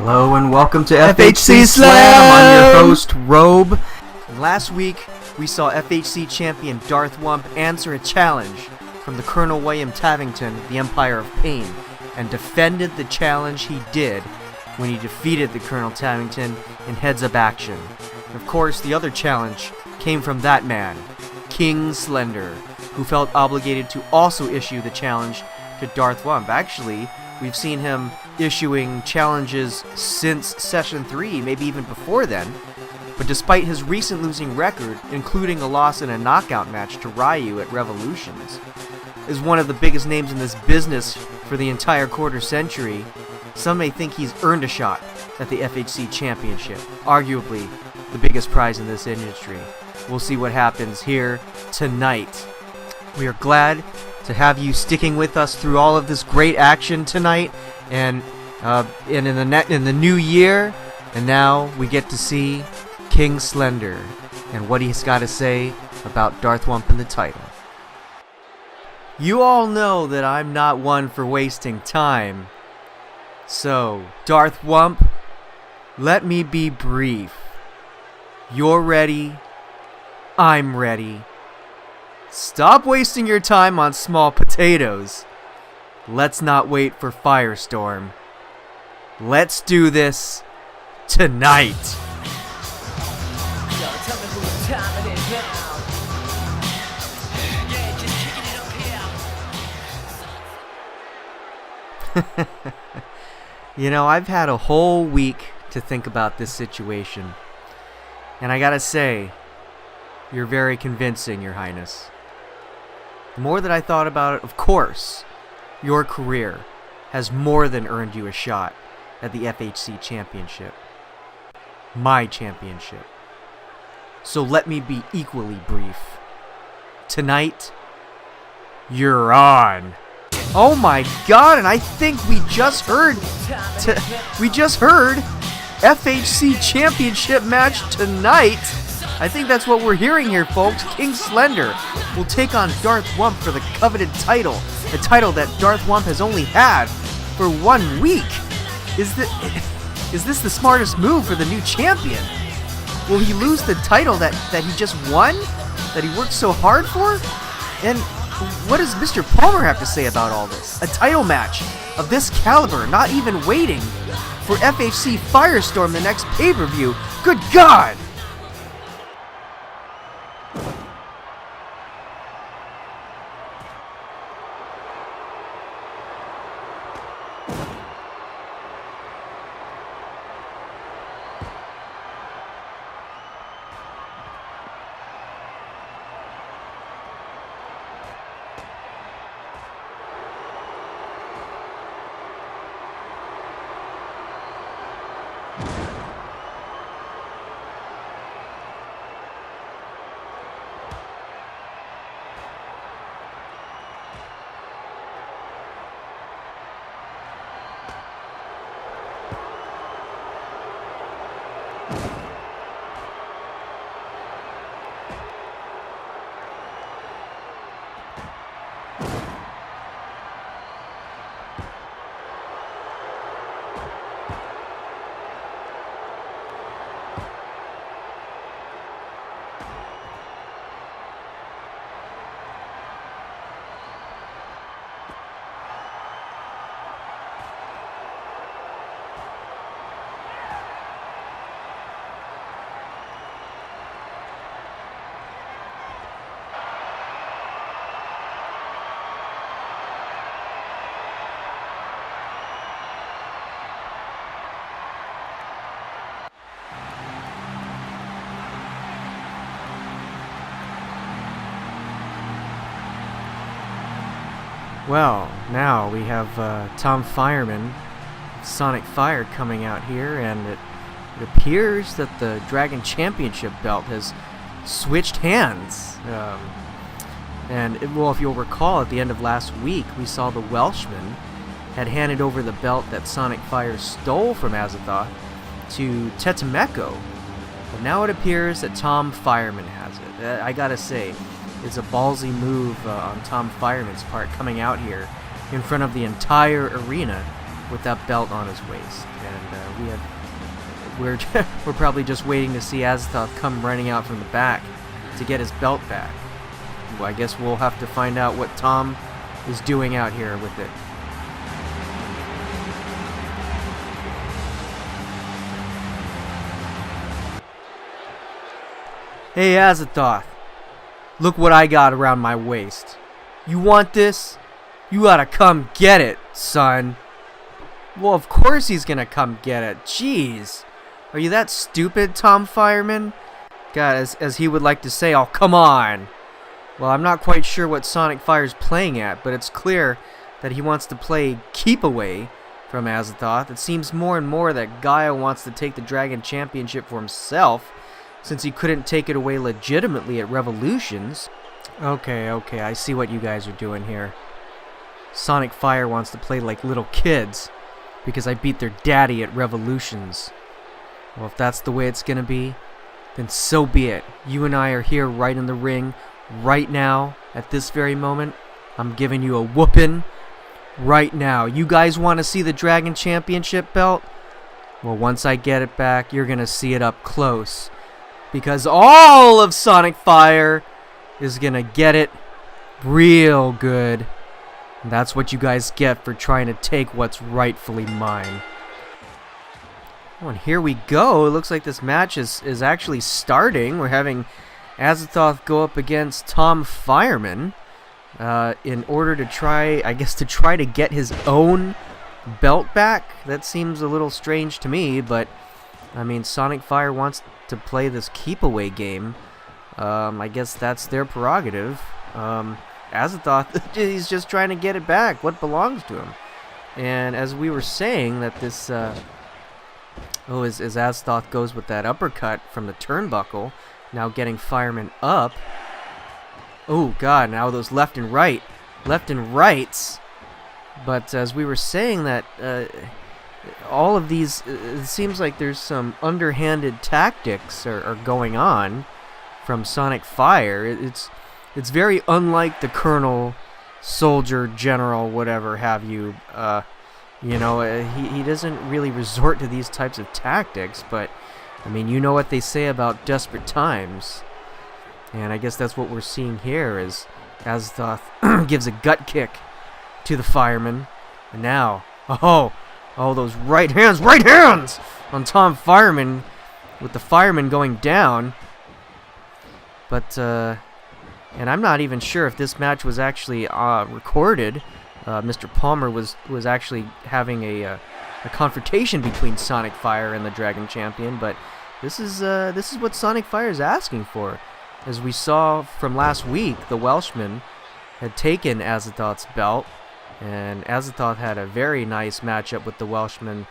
Hello and welcome to FHC Slam. I'm your host, Robe. And last week, we saw FHC champion Darth Wump answer a challenge from the Colonel William Tavington, the Empire of Pain, and defended the challenge he did when he defeated the Colonel Tavington in heads-up action. And of course, the other challenge came from that man, King Slender, who felt obligated to also issue the challenge to Darth Wump. Actually, we've seen him issuing challenges since Session 3, maybe even before then. But despite his recent losing record, including a loss in a knockout match to Ryu at Revolutions, is one of the biggest names in this business for the entire quarter century, some may think he's earned a shot at the FHC Championship, arguably the biggest prize in this industry. We'll see what happens here tonight. We are glad to have you sticking with us through all of this great action tonight, and in the new year. And now we get to see King Slender and what he's got to say about Darth Wump and the title. You all know that I'm not one for wasting time. So, Darth Wump, let me be brief. You're ready. I'm ready. Stop wasting your time on small potatoes. Let's not wait for Firestorm. Let's do this tonight. Yo, tell me whose time it is now. Yeah, just kicking it up here. You know, I've had a whole week to think about this situation. And I gotta say, you're very convincing, Your Highness. The more that I thought about it, of course, your career has more than earned you a shot at the FHC Championship. My championship. So let me be equally brief. Tonight, you're on. Oh my god, and I think we just heard FHC Championship match tonight. I think that's what we're hearing here, folks. King Slender will take on Darth Wump for the coveted title. A title that Darth Wump has only had for 1 week. Is this the smartest move for the new champion? Will he lose the title that he just won? That he worked so hard for? And what does Mr. Palmer have to say about all this? A title match of this caliber, not even waiting for FHC Firestorm, the next pay-per-view. Good God! Well, now we have Tom Fireman, Sonic Fire, coming out here, and it appears that the Dragon Championship belt has switched hands. Well, if you'll recall, at the end of last week, we saw the Welshman had handed over the belt that Sonic Fire stole from Azethoth to Tetemeko. But now it appears that Tom Fireman has it. I gotta say, it's a ballsy move on Tom Fireman's part, coming out here in front of the entire arena with that belt on his waist, and we're we're probably just waiting to see Azethoth come running out from the back to get his belt back. Well, I guess we'll have to find out what Tom is doing out here with it. Hey Azethoth, look what I got around my waist. You want this? You gotta come get it, son. Well, of course he's gonna come get it. Jeez. Are you that stupid, Tom Fireman? God, as he would like to say, oh, come on. Well, I'm not quite sure what Sonic Fire's playing at, but it's clear that he wants to play keep away from Azethoth. It seems more and more that Guile wants to take the Dragon Championship for himself, since he couldn't take it away legitimately at Revolutions. Okay, I see what you guys are doing here. Sonic Fire wants to play like little kids, because I beat their daddy at Revolutions. Well, if that's the way it's gonna be, then so be it. You and I are here right in the ring, right now, at this very moment. I'm giving you a whooping right now. You guys want to see the Dragon Championship belt? Well, once I get it back, you're gonna see it up close, because all of Sonic Fire is gonna get it real good. And that's what you guys get for trying to take what's rightfully mine. Oh, and here we go. It looks like this match is actually starting. We're having Azethoth go up against Tom Fireman in order to try, I guess, to get his own belt back. That seems a little strange to me, but I mean, Sonic Fire wants to play this keep away game. I guess that's their prerogative. Azethoth, he's just trying to get it back, what belongs to him. And as we were saying, that this, as Azethoth goes with that uppercut from the turnbuckle, now getting Fireman up. Oh God, now those left and rights. But as we were saying, that all of these, it seems like there's some underhanded tactics are going on from Sonic Fire. It's very unlike the Colonel, Soldier, General, whatever have you. You know, he doesn't really resort to these types of tactics, but I mean, you know what they say about desperate times. And I guess that's what we're seeing here, is Azethoth gives a gut kick to the Fireman. And now, oh, those right hands on Tom Fireman, with the Fireman going down. But, and I'm not even sure if this match was actually recorded. Mr. Palmer was actually having a confrontation between Sonic Fire and the Dragon Champion, but this is what Sonic Fire is asking for. As we saw from last week, the Welshman had taken Azethoth's belt, and Azethoth had a very nice matchup with the Welshman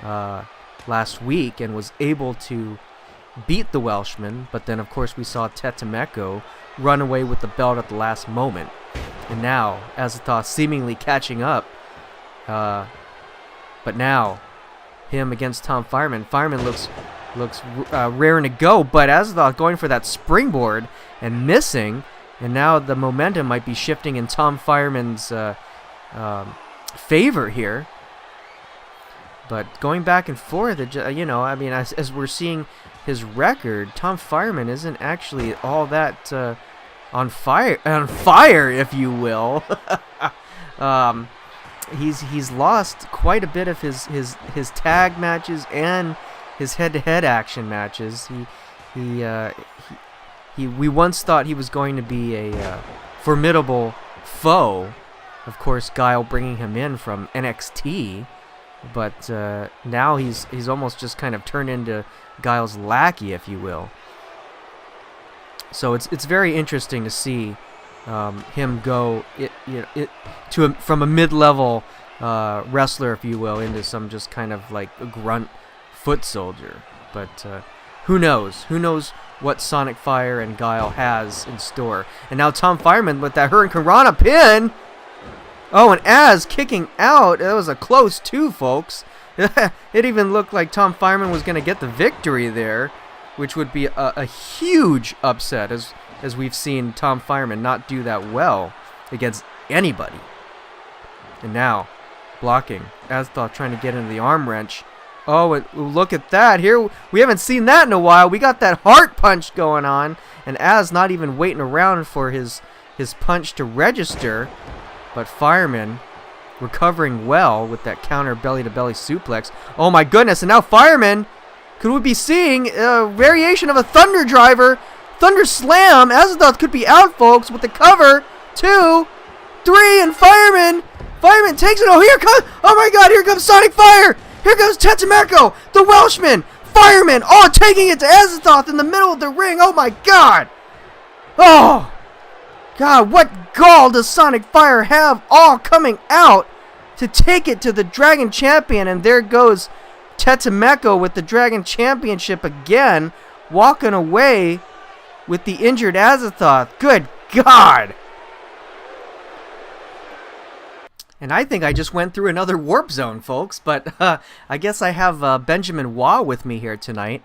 last week and was able to beat the Welshman, but then of course we saw Tetemeko run away with the belt at the last moment. And now Azethoth seemingly catching up, but now him against Tom Fireman. Fireman looks raring to go, but Azethoth going for that springboard and missing, and now the momentum might be shifting in Tom Fireman's favor here. But going back and forth, you know, I mean, as we're seeing his record, Tom Fireman isn't actually all that on fire, if you will. He's lost quite a bit of his tag matches and his head-to-head action matches. We once thought he was going to be a formidable foe. Of course, Guile bringing him in from NXT. But now he's almost just kind of turned into Guile's lackey, if you will. So it's very interesting to see him go from a mid-level wrestler, if you will, into some just kind of like a grunt foot soldier. But who knows? Who knows what Sonic Fire and Guile has in store? And now Tom Fireman with that Hurricanrana pin. Oh, and Az kicking out. That was a close two, folks. It even looked like Tom Fireman was going to get the victory there, which would be a huge upset, as we've seen Tom Fireman not do that well against anybody. And now, blocking. Azethoth trying to get into the arm wrench. Oh, look at that. Here, we haven't seen that in a while. We got that heart punch going on. And Az not even waiting around for his punch to register. But Fireman recovering well with that counter belly-to-belly suplex. Oh my goodness, and now Fireman, could we be seeing a variation of a Thunder Driver? Thunder Slam. Azethoth could be out, folks, with the cover. 2, 3, and Fireman takes it. Oh, here comes, oh my god, here comes Sonic Fire. Here goes Tetemeko, the Welshman. Fireman, oh, taking it to Azethoth in the middle of the ring. Oh my god. Oh, God, what gall does Sonic Fire have all coming out to take it to the Dragon Champion? And there goes Tetemeko with the Dragon Championship again, walking away with the injured Azethoth. Good God. And I think I just went through another warp zone, folks. But I guess I have Benjamin Waugh with me here tonight.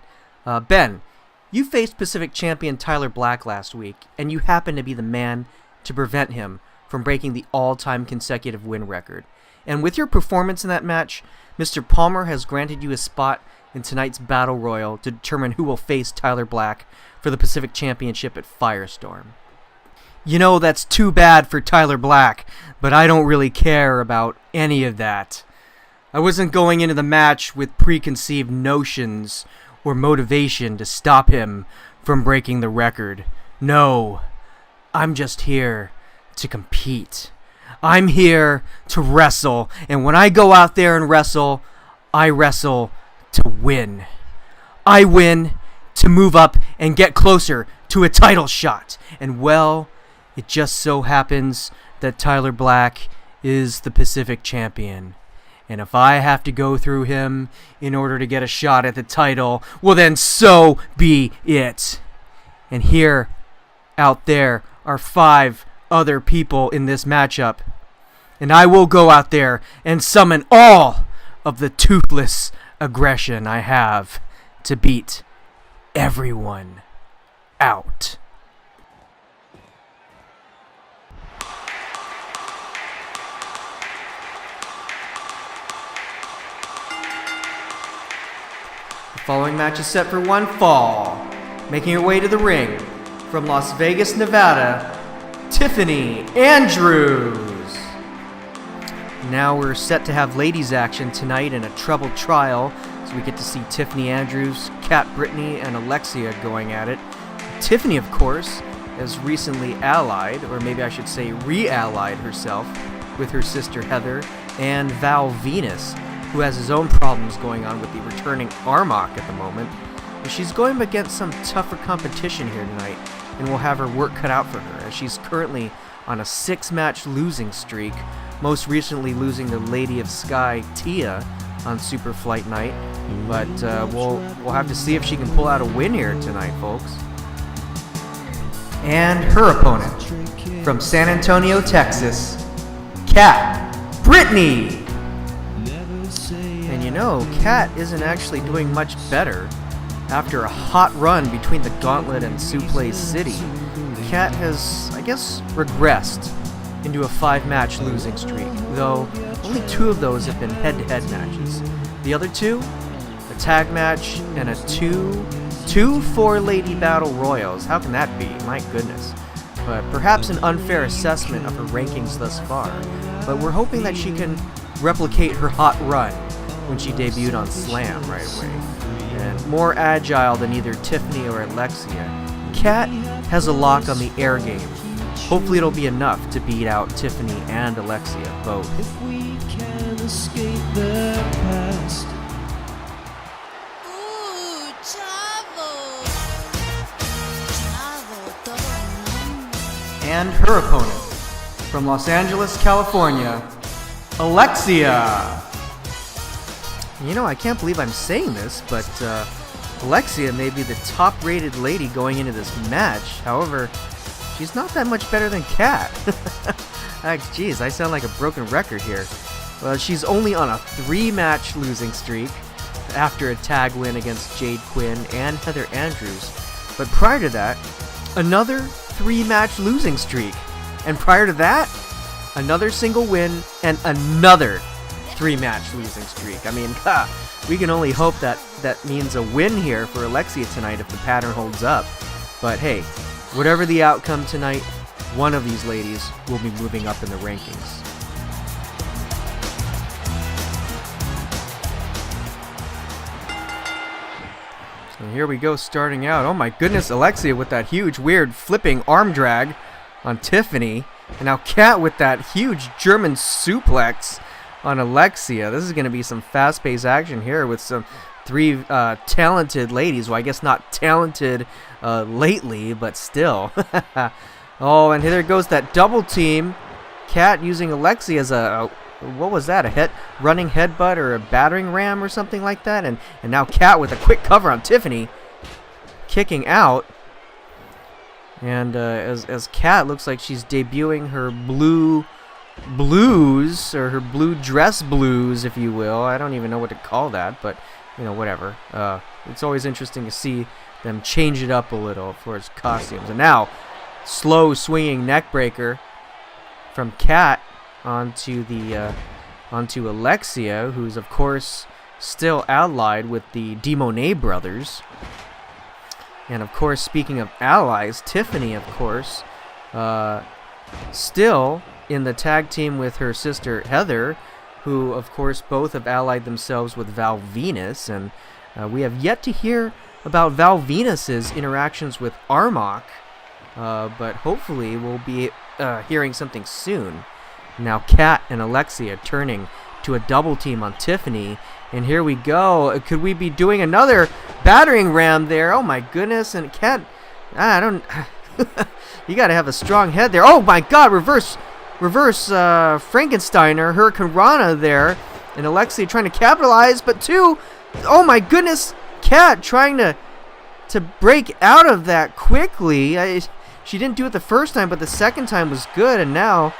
Ben, you faced Pacific Champion Tyler Black last week, and you happened to be the man to prevent him from breaking the all-time consecutive win record. And with your performance in that match, Mr. Palmer has granted you a spot in tonight's Battle Royal to determine who will face Tyler Black for the Pacific Championship at Firestorm. You know, that's too bad for Tyler Black, but I don't really care about any of that. I wasn't going into the match with preconceived notions or motivation to stop him from breaking the record. No, I'm just here to compete. I'm here to wrestle, and when I go out there and wrestle, I wrestle to win. I win to move up and get closer to a title shot. And well, it just so happens that Tyler Black is the Pacific Champion. And if I have to go through him in order to get a shot at the title, well then so be it. And here, out there, are 5 other people in this matchup. And I will go out there and summon all of the toothless aggression I have to beat everyone out. The following match is set for one fall. Making her way to the ring from Las Vegas, Nevada, Tiffany Andrews. Now we're set to have ladies action tonight in a troubled trial, so we get to see Tiffany Andrews, Kat Brittany, and Alexia going at it. Tiffany, of course, has recently allied, or maybe I should say re-allied herself with her sister Heather and Val Venis, who has his own problems going on with the returning Armach at the moment. And she's going against some tougher competition here tonight, and will have her work cut out for her, as she's currently on a 6-match losing streak, most recently losing to Lady of Sky Tia on Super Flight Night. But we'll have to see if she can pull out a win here tonight, folks. And her opponent, from San Antonio, Texas, Kat Brittany. And you know, Kat isn't actually doing much better. After a hot run between the Gauntlet and Suplex City, Kat has, I guess, regressed into a 5-match losing streak, though only 2 of those have been head-to-head matches. The other 2, a tag match and a 2 4-lady battle royals. How can that be? My goodness. But perhaps an unfair assessment of her rankings thus far. But we're hoping that she can replicate her hot run when she debuted on Slam right away. And more agile than either Tiffany or Alexia, Kat has a lock on the air game. Hopefully it'll be enough to beat out Tiffany and Alexia both. If we can escape the past. Ooh, Chavo. Chavo, todo. And her opponent, from Los Angeles, California, Alexia. You know, I can't believe I'm saying this, but Alexia may be the top-rated lady going into this match. However, she's not that much better than Kat. Jeez, I sound like a broken record here. She's only on a 3-match losing streak after a tag win against Jade Quinn and Heather Andrews. But prior to that, another 3-match losing streak. And prior to that, another single win and another 3-match losing streak. I mean, we can only hope that that means a win here for Alexia tonight if the pattern holds up. But hey, whatever the outcome tonight, one of these ladies will be moving up in the rankings. So here we go, starting out. Oh my goodness, Alexia with that huge, weird, flipping arm drag on Tiffany. And now Kat with that huge German suplex on Alexia. This is going to be some fast-paced action here with some three talented ladies. Well, I guess not talented lately, but still. Oh, and here goes that double team. Kat using Alexia as a what was that? A running headbutt or a battering ram or something like that? And now Kat with a quick cover on Tiffany, kicking out. And as Kat looks like she's debuting her blue blues, or her blue dress blues, if you will. I don't even know what to call that, but you know, whatever. It's always interesting to see them change it up a little for its costumes. And now, slow swinging neck breaker from Kat onto Alexia, who's of course still allied with the DeMonet brothers. And of course, speaking of allies, Tiffany, of course, still in the tag team with her sister Heather, who of course both have allied themselves with Val Venis. And we have yet to hear about Val Venis's interactions with Armach, but hopefully we'll be hearing something soon. Now Kat and Alexia turning to a double team on Tiffany. And here we go. Could we be doing another battering ram there? Oh my goodness. And Kat, I don't... you got to have a strong head there. Oh my god, reverse Frankensteiner, Hurricane Rana there. And Alexia trying to capitalize, but oh my goodness, Kat trying to break out of that quickly. She didn't do it the first time, but the second time was good. And now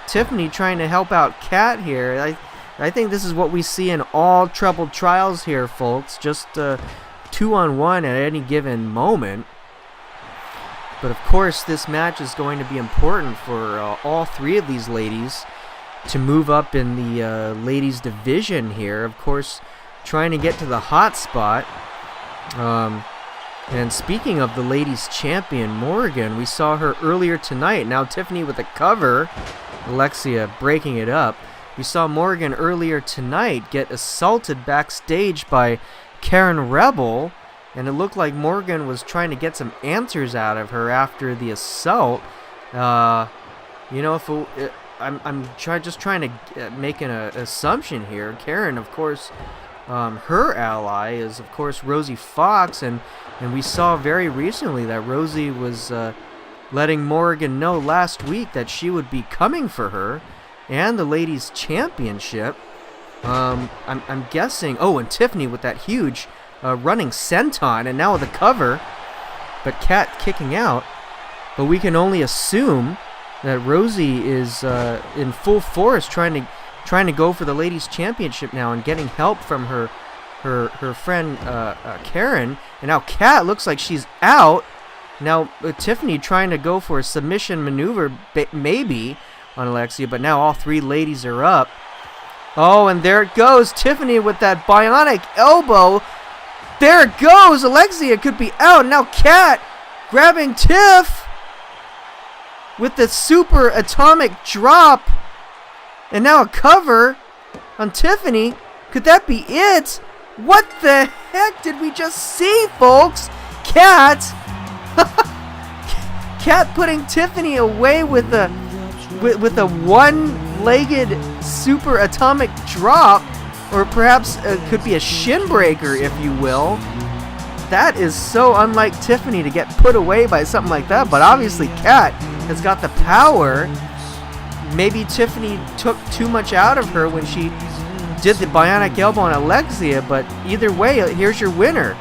Tiffany trying to help out Kat here. I think this is what we see in all troubled trials here, folks. Just 2-on-1 at any given moment. But of course, this match is going to be important for all three of these ladies to move up in the ladies division here. Of course, trying to get to the hot spot. And speaking of the ladies champion, Morgan, we saw her earlier tonight. Now Tiffany with a cover. Alexia breaking it up. We saw Morgan earlier tonight get assaulted backstage by Karen Rebel, and it looked like Morgan was trying to get some answers out of her after the assault. You know, I'm just trying to make an assumption here. Karen, of course, her ally is, of course, Rosie Fox, and we saw very recently that Rosie was letting Morgan know last week that she would be coming for her and the ladies championship. I'm guessing. Oh, and Tiffany with that huge running senton, and now with a cover, but Kat kicking out. But we can only assume that Rosie is in full force trying to go for the ladies championship now, and getting help from her friend Karen. And now Kat looks like she's out. Now Tiffany trying to go for a submission maneuver, maybe, on Alexia, but now all three ladies are up. Oh, and there it goes. Tiffany with that bionic elbow. There it goes. Alexia could be out. Now Kat grabbing Tiff with the super atomic drop. And now a cover on Tiffany. Could that be it? What the heck did we just see, folks? Kat putting Tiffany away with a one-legged super atomic drop, or perhaps could be a shin breaker, if you will. That is so unlike Tiffany to get put away by something like that, but obviously Kat has got the power. Maybe Tiffany took too much out of her when she did the bionic elbow on Alexia, but either way, here's your winner.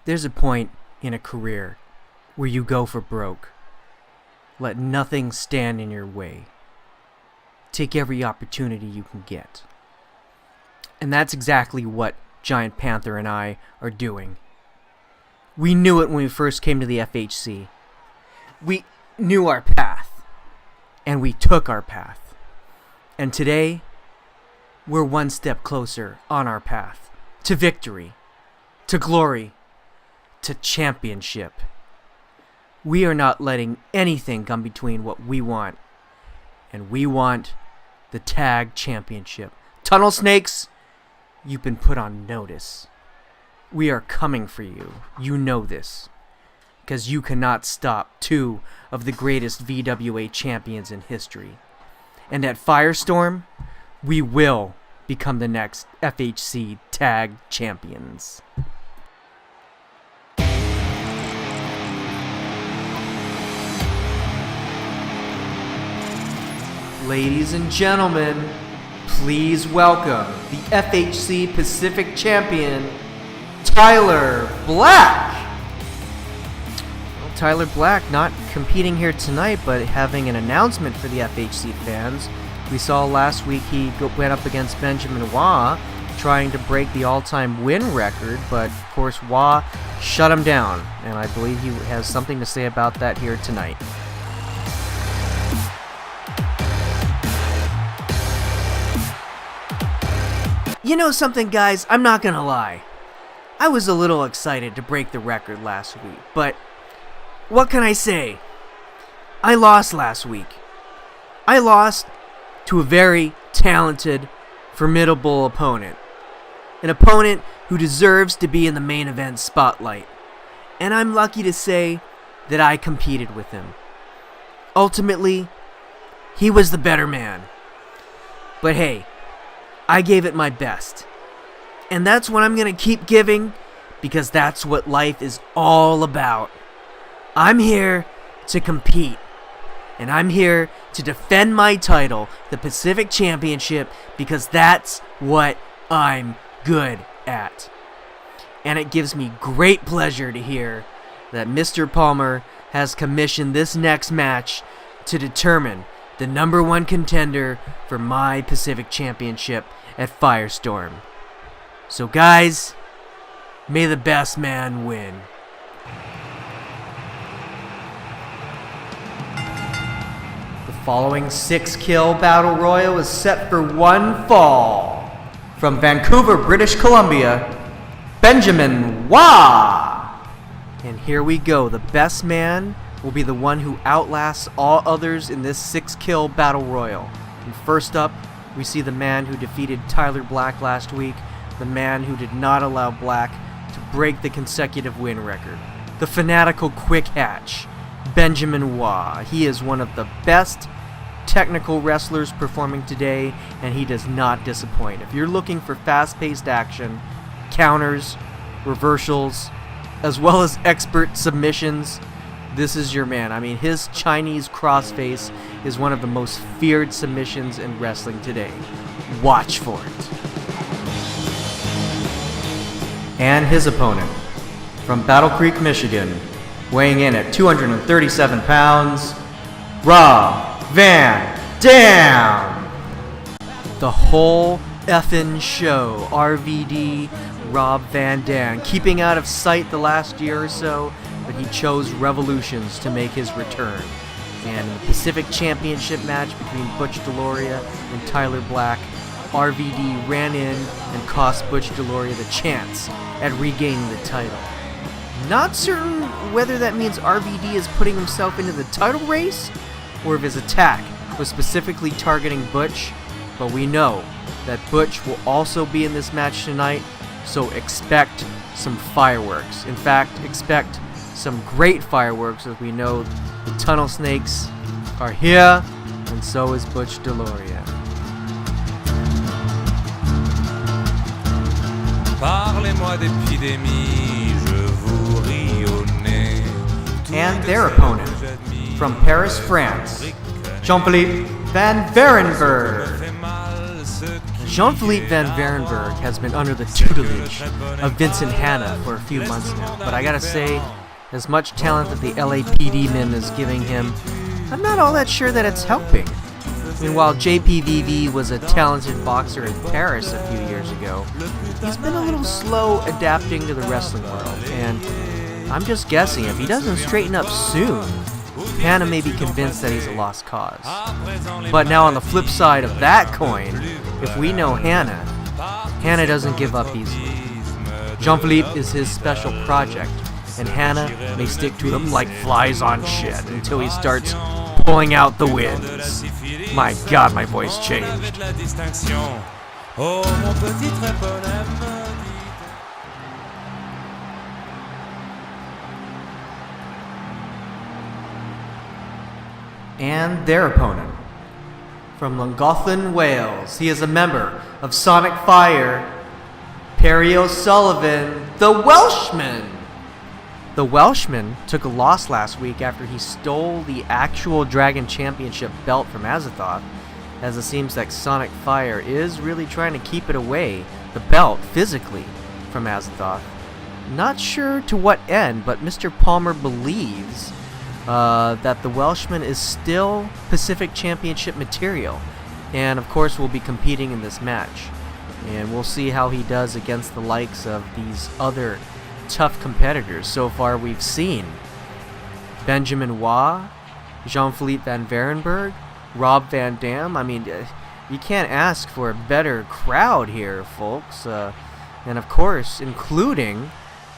There's a point in a career where you go for broke. Let nothing stand in your way. Take every opportunity you can get. And that's exactly what Giant Panther and I are doing. We knew it when we first came to the FHC. We knew our path. And we took our path. And today, we're one step closer on our path to victory, to glory, to championship. We are not letting anything come between what we want, and we want the Tag Championship. Tunnel Snakes, you've been put on notice. We are coming for you. You know this, because you cannot stop two of the greatest VWA champions in history. And at Firestorm, we will become the next FHC Tag Champions. Ladies and gentlemen, please welcome the FHC Pacific Champion, Tyler Black. Well, Tyler Black not competing here tonight, but having an announcement for the FHC fans. We saw last week he went up against Benjamin Wah, trying to break the all-time win record, but of course Wah shut him down, and I believe he has something to say about that here tonight. You know something, guys? I'm not gonna lie. I was a little excited to break the record last week, but what can I say? I lost last week. I lost to a very talented, formidable opponent. An opponent who deserves to be in the main event spotlight. And I'm lucky to say that I competed with him. Ultimately, he was the better man. But hey, I gave it my best. And that's what I'm going to keep giving, because that's what life is all about. I'm here to compete. And I'm here to defend my title, the Pacific Championship, because that's what I'm good at. And it gives me great pleasure to hear that Mr. Palmer has commissioned this next match to determine the number one contender for my Pacific Championship at Firestorm. So guys, may the best man win. The following 6-kill battle royal is set for one fall. From Vancouver, British Columbia, Benjamin Wah! And here we go. The best man will be the one who outlasts all others in this 6-kill battle royal. And first up, we see the man who defeated Tyler Black last week, the man who did not allow Black to break the consecutive win record. The fanatical quick hatch, Benjamin Wah. He is one of the best technical wrestlers performing today, and he does not disappoint. If you're looking for fast-paced action, counters, reversals, as well as expert submissions, this is your man. I mean, his Chinese crossface is one of the most feared submissions in wrestling today. Watch for it. And his opponent, from Battle Creek, Michigan, weighing in at 237 pounds, Rob Van Dam. The whole effing show, RVD, Rob Van Dam, keeping out of sight the last year or so, but he chose Revolutions to make his return. And in the Pacific Championship match between Butch Deloria and Tyler Black, RVD ran in and cost Butch Deloria the chance at regaining the title. Not certain whether that means RVD is putting himself into the title race, or if his attack was specifically targeting Butch, but we know that Butch will also be in this match tonight, so expect some fireworks. In fact, expect some great fireworks, as we know the Tunnel Snakes are here, and so is Butch Deloria. Parlez-moi d'épidémie, je vous ris au nez. And their opponent, from Paris, France, Jean-Philippe Van Varenberg. Jean-Philippe Van Varenberg has been under the tutelage of Vincent Hanna for a few months now, but I gotta say, as much talent that the LAPD man is giving him, I'm not all that sure that it's helping. I mean, while JPVV was a talented boxer in Paris a few years ago, he's been a little slow adapting to the wrestling world, and I'm just guessing if he doesn't straighten up soon, Hannah may be convinced that he's a lost cause. But now on the flip side of that coin, if we know Hannah, Hannah doesn't give up easily. Jean-Philippe is his special project, and Hannah may stick to him like flies on shit until he starts pulling out the wins. My God, my voice changed. And their opponent. From Llangollen, Wales, he is a member of Sonic Fire, Perry O'Sullivan, the Welshman. The Welshman took a loss last week after he stole the actual Dragon Championship belt from Azethoth, as it seems that Sonic Fire is really trying to keep it away, the belt, physically, from Azethoth. Not sure to what end, but Mr. Palmer believes that the Welshman is still Pacific Championship material, and of course will be competing in this match. And we'll see how he does against the likes of these other tough competitors so far we've seen. Benjamin Waugh, Jean-Philippe Van Varenberg, Rob Van Dam. I mean, you can't ask for a better crowd here, folks. And of course, including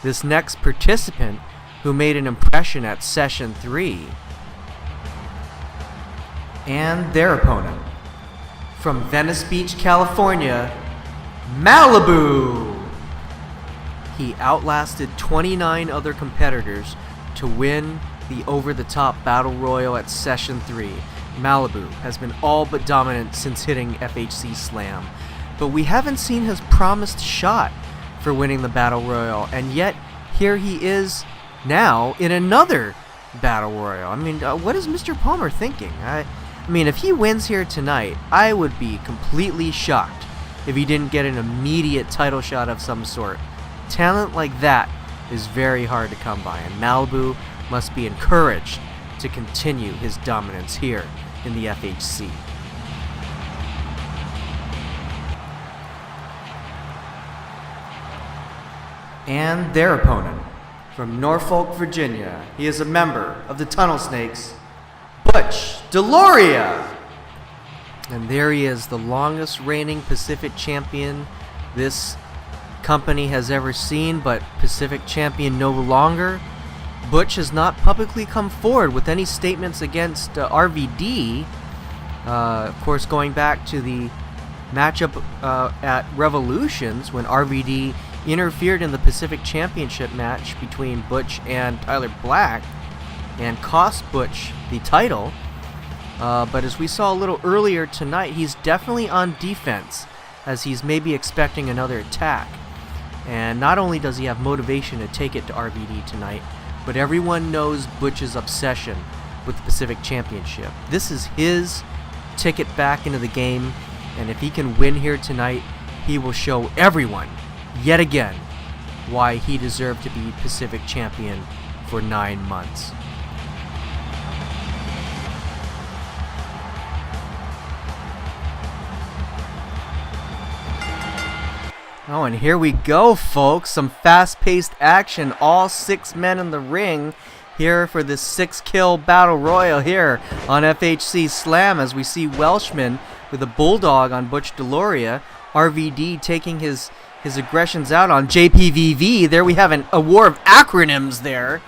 this next participant who made an impression at Session 3. And their opponent. From Venice Beach, California, Malibu! He outlasted 29 other competitors to win the over-the-top Battle Royal at Session 3. Malibu has been all but dominant since hitting FHC Slam, but we haven't seen his promised shot for winning the Battle Royal, and yet here he is now in another Battle Royal. I mean, what is Mr. Palmer thinking? I mean, if he wins here tonight, I would be completely shocked if he didn't get an immediate title shot of some sort. Talent like that is very hard to come by, and Malibu must be encouraged to continue his dominance here in the FHC. And their opponent, from Norfolk, Virginia, he is a member of the Tunnel Snakes, Butch Deloria. And there he is, the longest reigning Pacific champion this company has ever seen, but Pacific champion no longer. Butch has not publicly come forward with any statements against RVD. Of course, going back to the matchup at Revolutions when RVD interfered in the Pacific Championship match between Butch and Tyler Black and cost Butch the title. But as we saw a little earlier tonight, he's definitely on defense, as he's maybe expecting another attack. And not only does he have motivation to take it to RVD tonight, but everyone knows Butch's obsession with the Pacific Championship. This is his ticket back into the game, and if he can win here tonight, he will show everyone, yet again, why he deserved to be Pacific Champion for 9 months. Oh, and here we go, folks. Some fast-paced action. All 6 men in the ring here for this 6-kill battle royal here on FHC Slam, as we see Welshman with a bulldog on Butch Deloria. RVD taking his aggressions out on JPVV. There we have a war of acronyms there.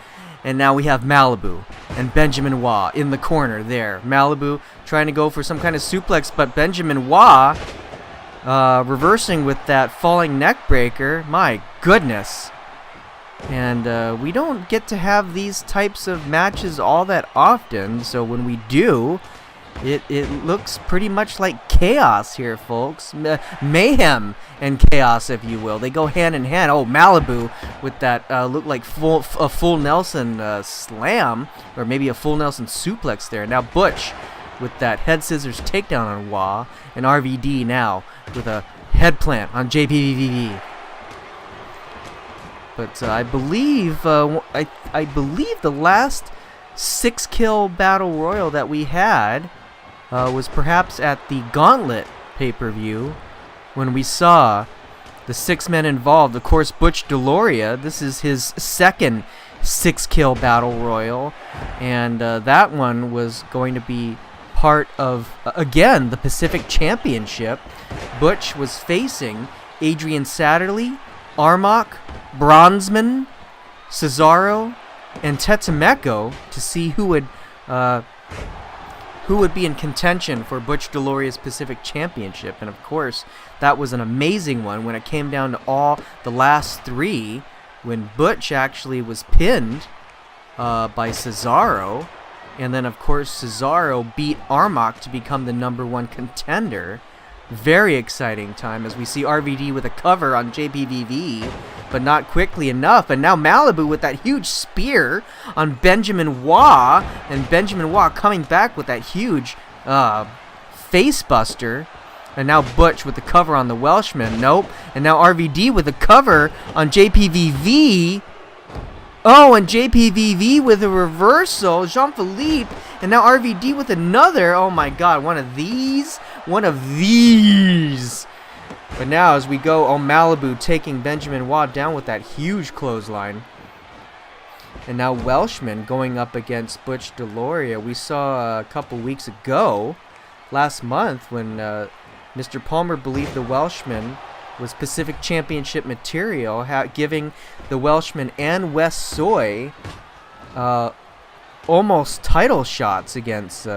And now we have Malibu and Benjamin Waugh in the corner there. Malibu trying to go for some kind of suplex, but Benjamin Waugh reversing with that falling neck breaker. My goodness. And we don't get to have these types of matches all that often, so when we do, it looks pretty much like chaos here, folks. Mayhem and chaos, if you will. They go hand in hand. Oh, Malibu with that look like a full Nelson slam, or maybe a full Nelson suplex there. Now Butch with that head scissors takedown on Waugh, and RVD now with a head plant on JPVV. But I believe I believe the last 6-kill battle royal that we had was perhaps at the Gauntlet pay-per-view, when we saw the 6 men involved. Of course, Butch Deloria, this is his second 6-kill battle royal, and that one was going to be part of, again, the Pacific Championship. Butch was facing Adrian Satterley, Armach, Bronzeman, Cesaro, and Tetemeko to see who would be in contention for Butch Deloria's Pacific Championship. And of course, that was an amazing one when it came down to all the last three, when Butch actually was pinned by Cesaro. And then, of course, Cesaro beat Armach to become the #1 contender. Very exciting time as we see RVD with a cover on JPVV, but not quickly enough. And now Malibu with that huge spear on Benjamin Waugh, and Benjamin Waugh coming back with that huge face buster. And now Butch with the cover on the Welshman. Nope. And now RVD with a cover on JPVV. Oh, and JPVV with a reversal. Jean-Philippe. And now RVD with another. Oh my god, one of these. One of these. But now as we go, Malibu taking Benjamin Waugh down with that huge clothesline. And now Welshman going up against Butch Deloria. We saw a couple weeks ago, last month, when Mr. Palmer believed the Welshman was Pacific Championship material, giving the Welshman and Wes Soy almost title shots against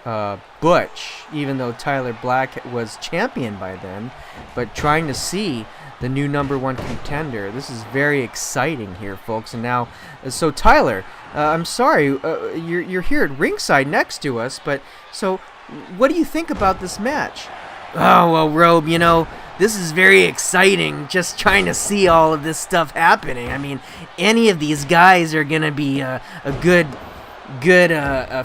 Butch, even though Tyler Black was champion by then, but trying to see the new #1 contender. This is very exciting here, folks. And now, so Tyler, I'm sorry, you're here at ringside next to us, but so what do you think about this match? Oh, well, Robe, you know, this is very exciting, just trying to see all of this stuff happening. I mean, any of these guys are going to be a good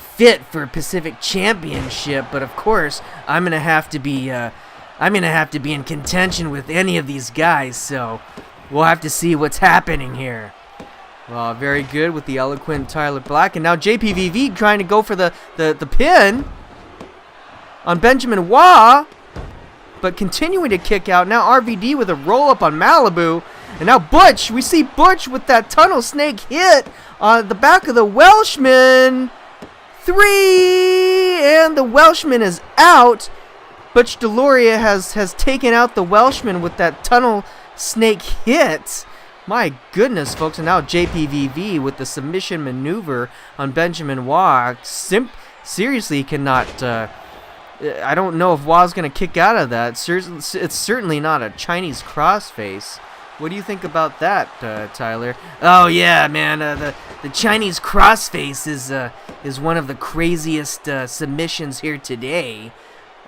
fit for Pacific Championship, but of course, I'm going to have to be in contention with any of these guys, so we'll have to see what's happening here. Well, very good with the eloquent Tyler Black, and now JPVV trying to go for the pin on Benjamin Waugh, but continuing to kick out. Now RVD with a roll-up on Malibu. And now Butch. We see Butch with that tunnel snake hit on the back of the Welshman. 3! And the Welshman is out. Butch Deloria has taken out the Welshman with that tunnel snake hit. My goodness, folks. And now JPVV with the submission maneuver on Benjamin Waugh. Seriously cannot... I don't know if Waugh's going to kick out of that. It's certainly not a Chinese crossface. What do you think about that, Tyler? Oh yeah, man. The Chinese crossface is one of the craziest submissions here today.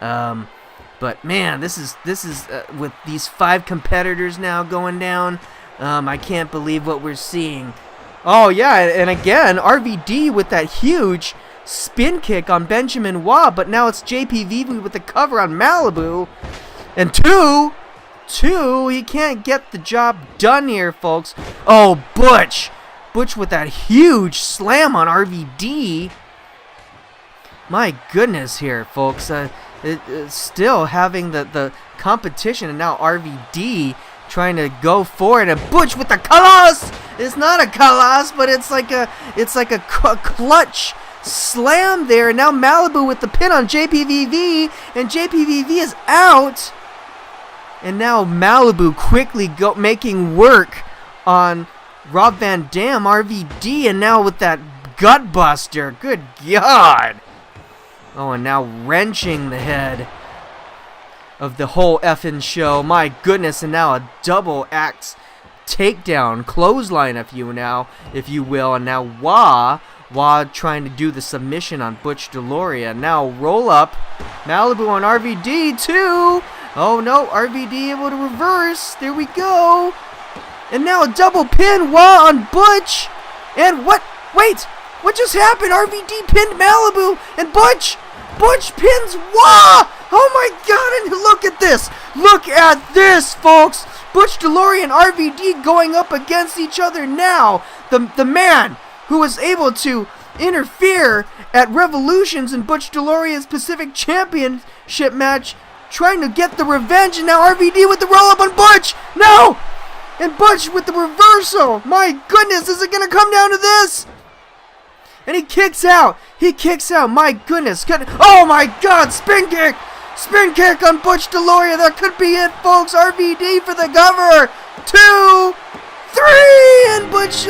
But man, this is with these 5 competitors now going down. I can't believe what we're seeing. Oh yeah, and again RVD with that huge spin kick on Benjamin Waugh, but now it's JPVV with the cover on Malibu. And two, he can't get the job done here, folks. Oh, Butch with that huge slam on RVD. My goodness here, folks. Still having the competition, and now RVD trying to go for it, and Butch with the Kalas. It's not a Kalas, but it's like a clutch slam there. And now Malibu with the pin on JPVV, and JPVV is out. And now Malibu quickly making work on Rob Van Dam, RVD, and now with that gut buster. Good God. Oh, and now wrenching the head of the whole effing show. My goodness, and now a double axe takedown, clothesline if you will, and now Waugh trying to do the submission on Butch Deloria. Now roll up. Malibu on RVD too. Oh no, RVD able to reverse. There we go. And now a double pin Waugh on Butch. And what? Wait, what just happened? RVD pinned Malibu and Butch pins Waugh. Oh my God, and look at this. Look at this, folks. Butch Deloria and RVD going up against each other now. The man who was able to interfere at Revolutions in Butch Deloria's Pacific Championship match, trying to get the revenge, and now RVD with the roll-up on Butch. No! And Butch with the reversal. My goodness, is it going to come down to this? And he kicks out. He kicks out. My goodness. Oh my God, spin kick. Spin kick on Butch Deloria. That could be it, folks. RVD for the cover. 2, 3, and Butch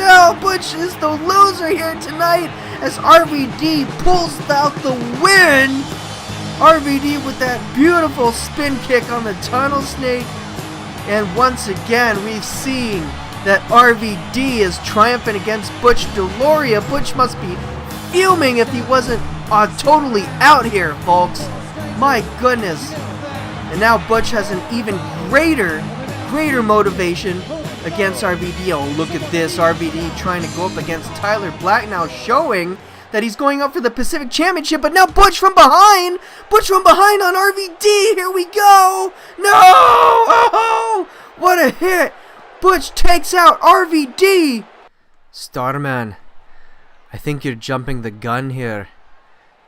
is the loser here tonight as RVD pulls out the win. RVD with that beautiful spin kick on the tunnel snake. And once again, we've seen that RVD is triumphant against Butch Deloria. Butch must be fuming if he wasn't totally out here, folks. My goodness. And now Butch has an even greater motivation against RVD. Oh, look at this. RVD trying to go up against Tyler Black now, showing that he's going up for the Pacific Championship. But now Butch from behind. Butch from behind on RVD. Here we go. No. Oh, what a hit. Butch takes out RVD. Starman, I think you're jumping the gun here.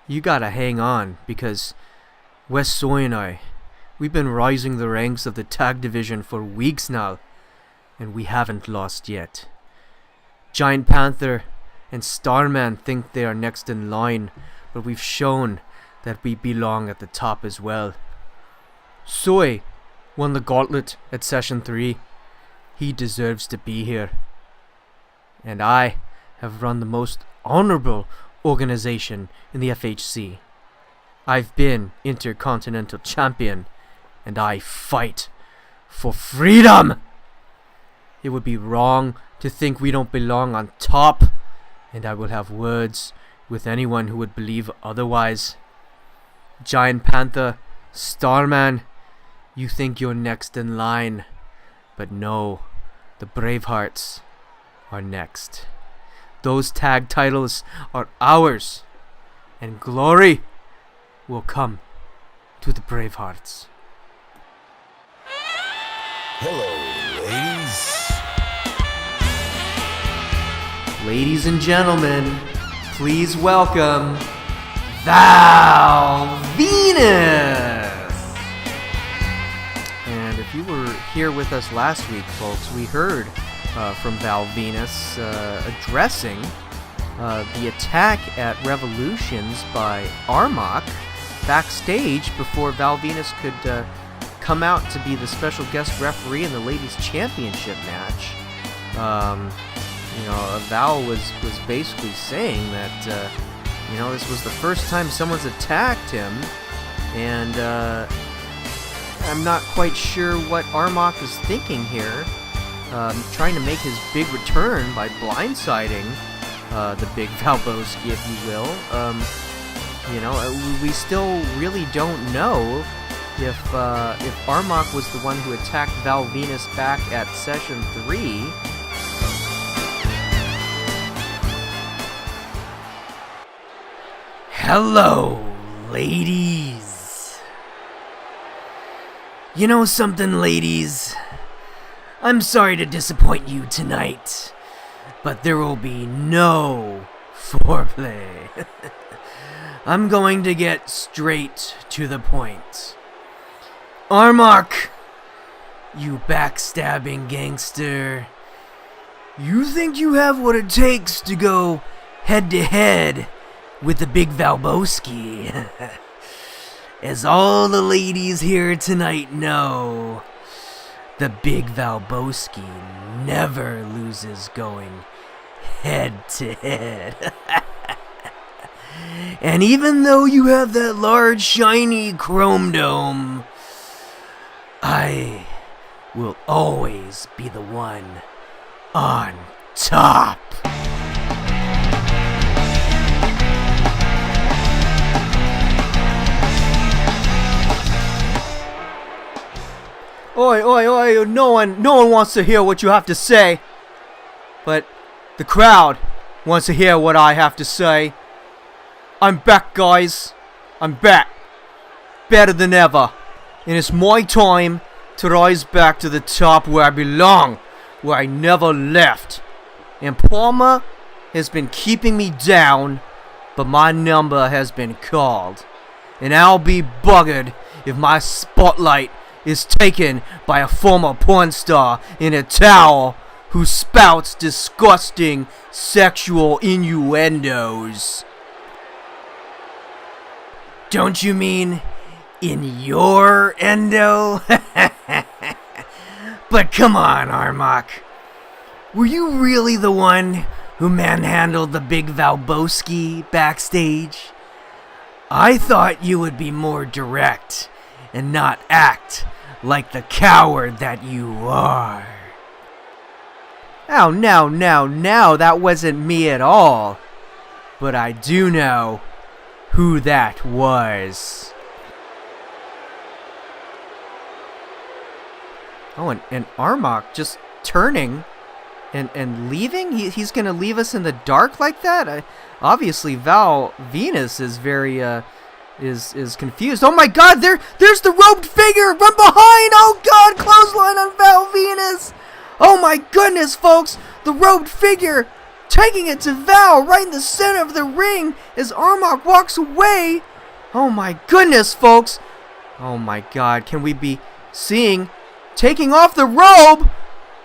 You gotta hang on, because West Soy and I, we've been rising the ranks of the tag division for weeks now, and we haven't lost yet. Giant Panther and Starman think they are next in line, but we've shown that we belong at the top as well. Soy won the gauntlet at Session 3. He deserves to be here. And I have run the most honorable organization in the FHC. I've been Intercontinental Champion, and I fight for freedom. It would be wrong to think we don't belong on top, and I will have words with anyone who would believe otherwise. Giant Panther, Starman, you think you're next in line, but no, the Bravehearts are next. Those tag titles are ours, and glory will come to the Bravehearts. Hello, ladies. Ladies and gentlemen, please welcome Val Venis. And if you were here with us last week, folks, we heard from Val Venis addressing the attack at Revolutions by Armach backstage before Val Venis could come out to be the special guest referee in the Ladies Championship match. Val was basically saying that this was the first time someone's attacked him, and I'm not quite sure what Armach is thinking here. Trying to make his big return by blindsiding the big Valboski, if you will. We still really don't know if Armach was the one who attacked Val Venis back at Session 3. Hello, ladies. You know something, ladies? I'm sorry to disappoint you tonight, but there will be no foreplay. I'm going to get straight to the point. Armach, you backstabbing gangster. You think you have what it takes to go head-to-head with the big Valboski? As all the ladies here tonight know, the big Valboski never loses going head-to-head. And even though you have that large, shiny chrome dome, I will always be the one on top. Oi, oi, oi, no one wants to hear what you have to say. But the crowd wants to hear what I have to say. I'm back, guys. I'm back. Better than ever. And it's my time to rise back to the top where I belong, where I never left. And Palmer has been keeping me down, but my number has been called. And I'll be buggered if my spotlight is taken by a former porn star in a towel who spouts disgusting sexual innuendos. Don't you mean in your endo? But come on, Armach. Were you really the one who manhandled the big Valboski backstage? I thought you would be more direct and not act like the coward that you are. Oh, no, that wasn't me at all. But I do know who that was. Oh, and Armach just turning and leaving? He's going to leave us in the dark like that? Obviously, Val Venis is very, is confused. Oh my god, there's the robed figure from behind! Oh god, clothesline on Val Venis! Oh my goodness, folks! The robed figure taking it to Val right in the center of the ring as Armach walks away. Oh my goodness, folks! Oh my god, can we be seeing taking off the robe?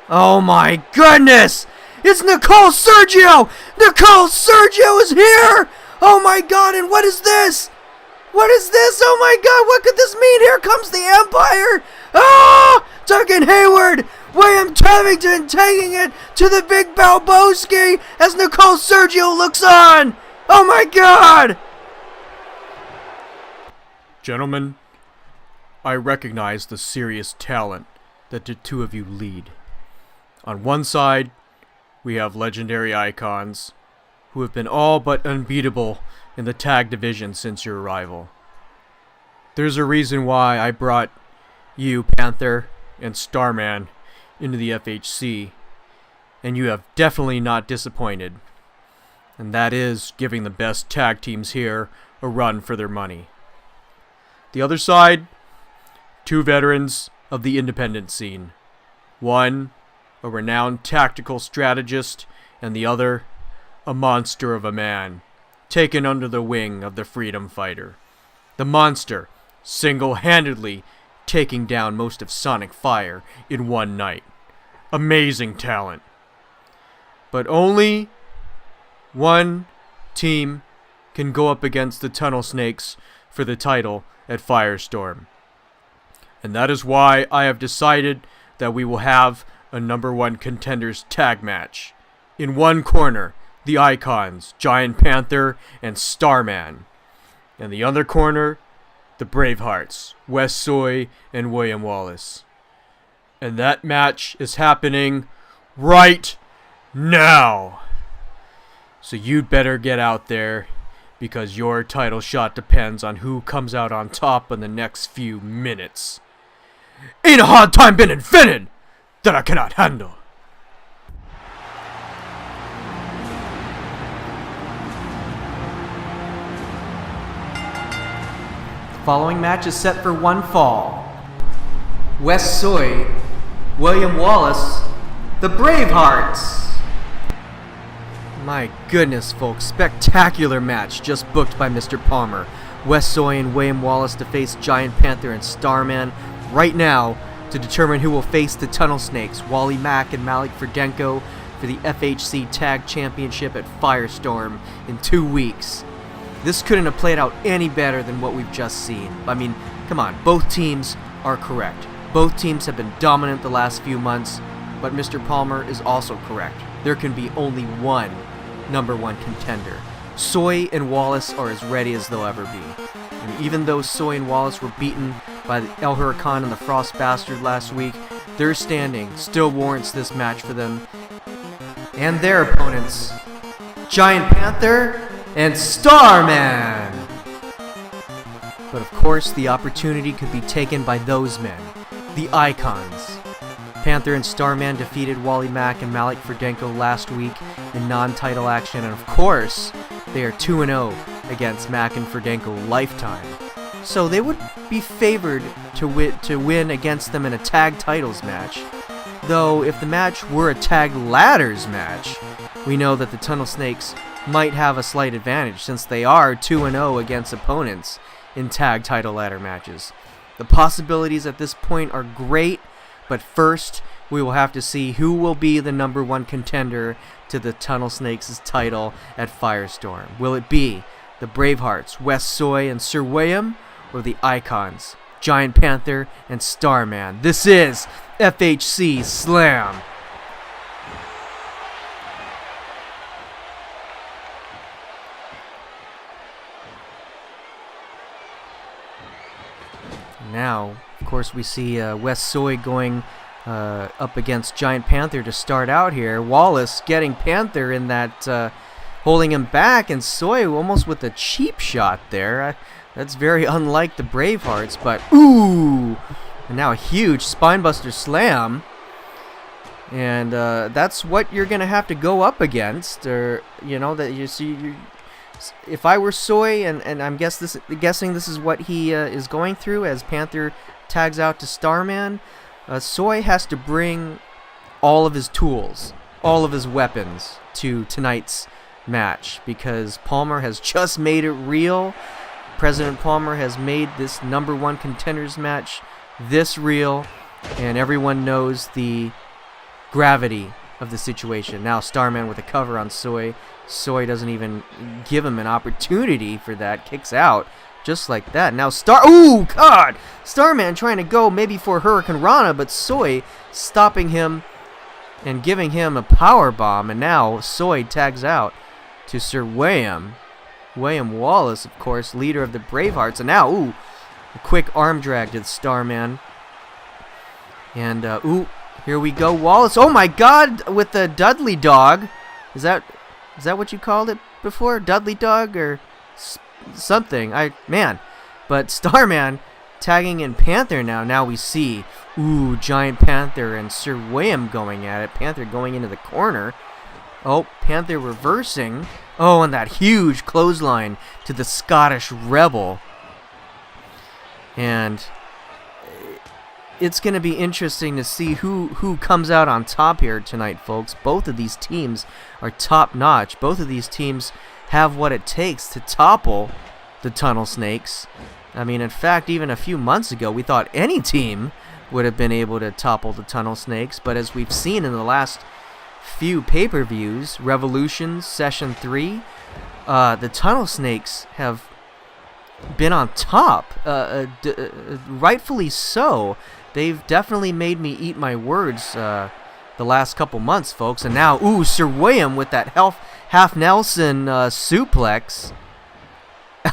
Oh my goodness! It's Nicole Sergio! Nicole Sergio is here! Oh my god, and what is this? What is this? Oh my god, what could this mean? Here comes the Empire! Ah! Duncan Hayward! William Tavington taking it to the big Balboski as Nicole Sergio looks on! Oh my god! Gentlemen, I recognize the serious talent that the two of you lead. On one side, we have legendary icons who have been all but unbeatable in the tag division since your arrival. There's a reason why I brought you, Panther, and Starman into the FHC, and you have definitely not disappointed. And that is giving the best tag teams here a run for their money. The other side, two veterans of the independent scene. One, a renowned tactical strategist, and the other, a monster of a man, taken under the wing of the freedom fighter. The monster, single-handedly taking down most of Sonic Fire in one night. Amazing talent. But only one team can go up against the Tunnel Snakes for the title at Firestorm. And that is why I have decided that we will have a #1 contenders tag match. In one corner, the Icons, Giant Panther and Starman. In the other corner, the Bravehearts, Wes Soy and William Wallace. And that match is happening right now. So you'd better get out there, because your title shot depends on who comes out on top in the next few minutes. Ain't a hard time been invented that I cannot handle. The following match is set for one fall. Wes Soy, William Wallace, the Bravehearts. My goodness, folks, spectacular match just booked by Mr. Palmer. Wes Soy and William Wallace to face Giant Panther and Starman right now to determine who will face the Tunnel Snakes, Wally, Mack, and Malic Ferdanko for the FHC Tag Championship at Firestorm in 2 weeks. This couldn't have played out any better than what we've just seen. I mean, come on, both teams are correct. Both teams have been dominant the last few months, but Mr. Palmer is also correct. There can be only one #1 contender. Soy and Wallace are as ready as they'll ever be. And even though Soy and Wallace were beaten by the El Huracan and the Frost Bastard last week, their standing still warrants this match for them and their opponents, Giant Panther and Starman. But of course, the opportunity could be taken by those men, the Icons. Panther and Starman defeated Wally, Mack, and Malic Ferdanko last week in non-title action, and of course, they are 2-0 against Mack and Ferdanko lifetime. So they would be favored to win against them in a tag titles match. Though, if the match were a tag ladders match, we know that the Tunnel Snakes might have a slight advantage since they are 2-0 against opponents in tag title ladder matches. The possibilities at this point are great, but first we will have to see who will be the #1 contender to the Tunnel Snakes' title at Firestorm. Will it be the Bravehearts, West Soy and Sir William, or the Icons, Giant Panther and Starman? This is FHC Slam. Now, of course, we see West Soy going up against Giant Panther to start out here. Wallace getting Panther in that, holding him back, and Soy almost with a cheap shot there. That's very unlike the Bravehearts, but ooh! And now a huge spinebuster slam. And that's what you're going to have to go up against. Or, you know, that you see... If I were Soy, and I'm guessing this is what he is going through as Panther tags out to Starman, Soy has to bring all of his tools, all of his weapons to tonight's match, because Palmer has just made it real. President Palmer has made this #1 contenders match this real, and everyone knows the gravity of the situation. Now Starman with a cover on Soy. Soy doesn't even give him an opportunity for that. Kicks out just like that. Now ooh, God! Starman trying to go maybe for Hurricane Rana, but Soy stopping him and giving him a power bomb. And now Soy tags out to Sir William. William Wallace, of course, leader of the Bravehearts. And now, ooh, a quick arm drag to the Starman. And, ooh, here we go. Wallace, oh my God, with the Dudley dog. Is that what you called it before? Dudley dog or something? Man. But Starman tagging in Panther now. Now we see, ooh, Giant Panther and Sir William going at it. Panther going into the corner. Oh, Panther reversing. Oh, and that huge clothesline to the Scottish Rebel. And it's going to be interesting to see who comes out on top here tonight, folks. Both of these teams are top-notch. Both of these teams have what it takes to topple the Tunnel Snakes. I mean, in fact, even a few months ago, we thought any team would have been able to topple the Tunnel Snakes. But as we've seen in the last few pay-per-views, Revolution, Session 3, the Tunnel Snakes have been on top, rightfully so. They've definitely made me eat my words the last couple months, folks. And now, ooh, Sir William with that half Nelson suplex.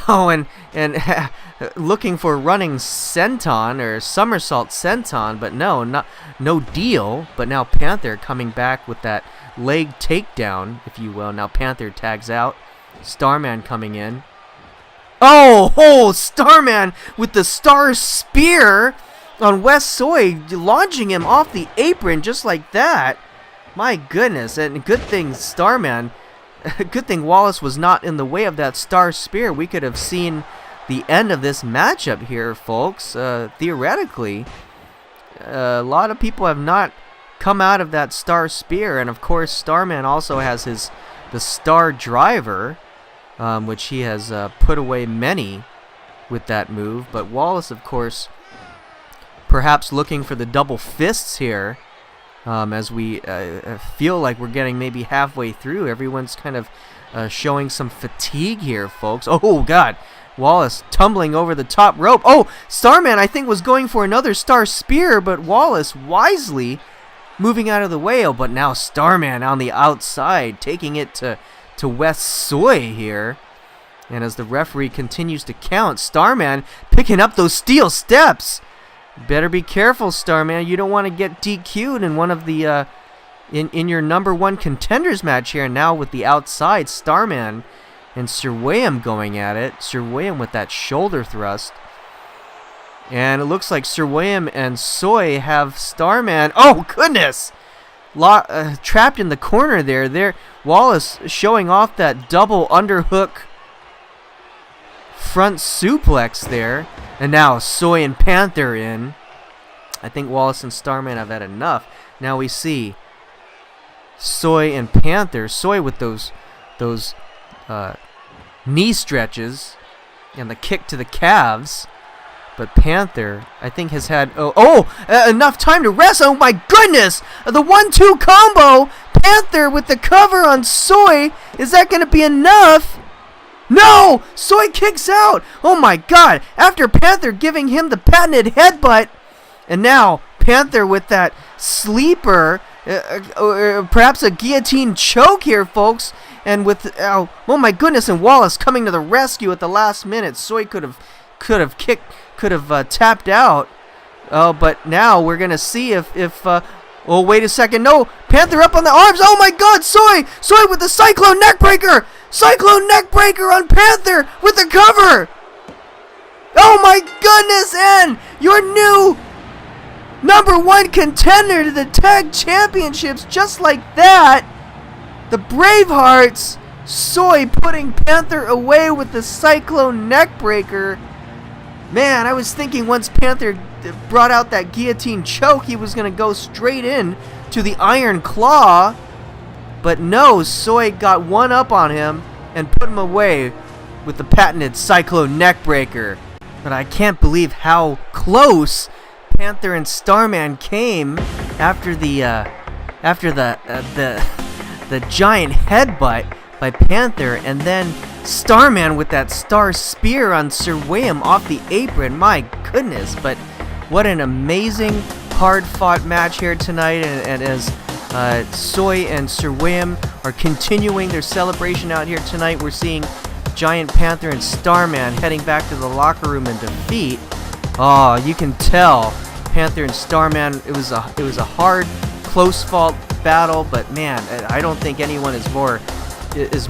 Oh, and looking for running senton or somersault senton, but no deal. But now Panther coming back with that leg takedown, if you will. Now Panther tags out. Starman coming in. Oh, Starman with the Star Spear on West Soy, launching him off the apron just like that. My goodness, and good thing Starman, good thing Wallace was not in the way of that Star Spear. We could have seen the end of this matchup here, folks. Theoretically, a lot of people have not come out of that Star Spear, and of course Starman also has the Star Driver, which he has put away many with that move. But Wallace, of course, perhaps looking for the double fists here, as we feel like we're getting maybe halfway through. Everyone's kind of showing some fatigue here, folks. Oh, God. Wallace tumbling over the top rope. Oh, Starman, I think, was going for another Star Spear, but Wallace wisely moving out of the way. Oh, but now Starman on the outside, taking it to West Soy here. And as the referee continues to count, Starman picking up those steel steps. Better be careful, Starman. You don't want to get DQ'd in one of the in your #1 contenders match here. Now with the outside, Starman and Sir William going at it. Sir William with that shoulder thrust. And it looks like Sir William and Soy have Starman. Oh, goodness! Trapped in the corner there. Wallace showing off that double underhook front suplex there. And now Soy and Panther in. I think Wallace and Starman have had enough. Now we see Soy and Panther. Soy with those knee stretches and the kick to the calves. But Panther, I think, has had enough time to rest. Oh my goodness! The 1-2 combo! Panther with the cover on Soy. Is that going to be enough? No! Soy kicks out! Oh my god! After Panther giving him the patented headbutt. And now Panther with that sleeper. Perhaps a guillotine choke here, folks. And with oh my goodness! And Wallace coming to the rescue at the last minute. Soy could have tapped out. Oh, but now we're gonna see if oh, wait a second! No, Panther up on the arms. Oh my God! Soy with the Cyclone Neckbreaker. Cyclone Neckbreaker on Panther with the cover. Oh my goodness! And your new #1 contender to the tag championships, just like that. The Bravehearts. Soy putting Panther away with the Cyclone Neckbreaker. Man, I was thinking once Panther brought out that guillotine choke, he was going to go straight in to the Iron Claw. But no, Soy got one up on him and put him away with the patented Cyclone Neckbreaker. But I can't believe how close Panther and Starman came after the giant headbutt by Panther, and then Starman with that star spear on Sir William off the apron. My goodness, but what an amazing hard-fought match here tonight, and as Soy and Sir William are continuing their celebration out here tonight, we're seeing Giant Panther and Starman heading back to the locker room in defeat. Oh, you can tell Panther and Starman, it was a hard, close-fought battle, but man, I don't think anyone is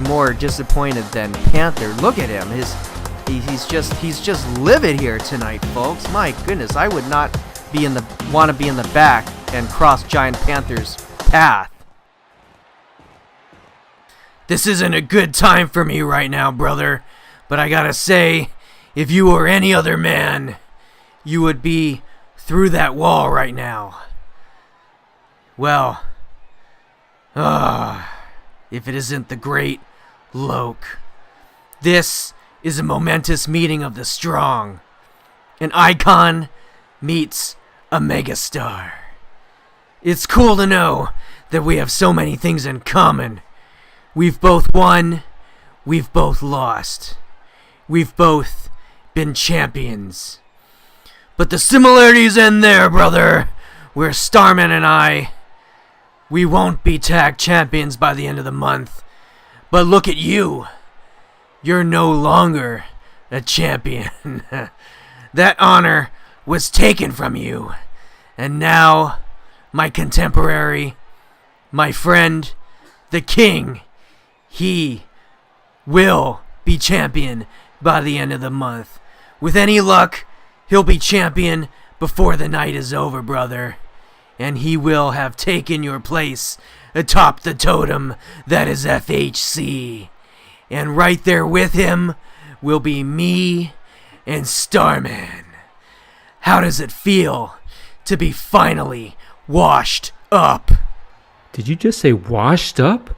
more disappointed than Panther. Look at him. He's just livid here tonight, folks. My goodness, I would not want to be in the back and cross Giant Panther's path. This isn't a good time for me right now, brother, but I gotta say, if you were any other man, you would be through that wall right now. Well, if it isn't the great Loke. This is a momentous meeting of the strong. An icon meets a megastar. It's cool to know that we have so many things in common. We've both won, we've both lost. We've both been champions. But the similarities end there, brother. Where Starman and I, we won't be tag champions by the end of the month. But look at you. You're no longer a champion. That honor was taken from you. And now, my contemporary, my friend, the king, he will be champion by the end of the month. With any luck, he'll be champion before the night is over, brother. And he will have taken your place atop the totem that is FHC. And right there with him will be me and Starman. How does it feel to be finally washed up? Did you just say washed up?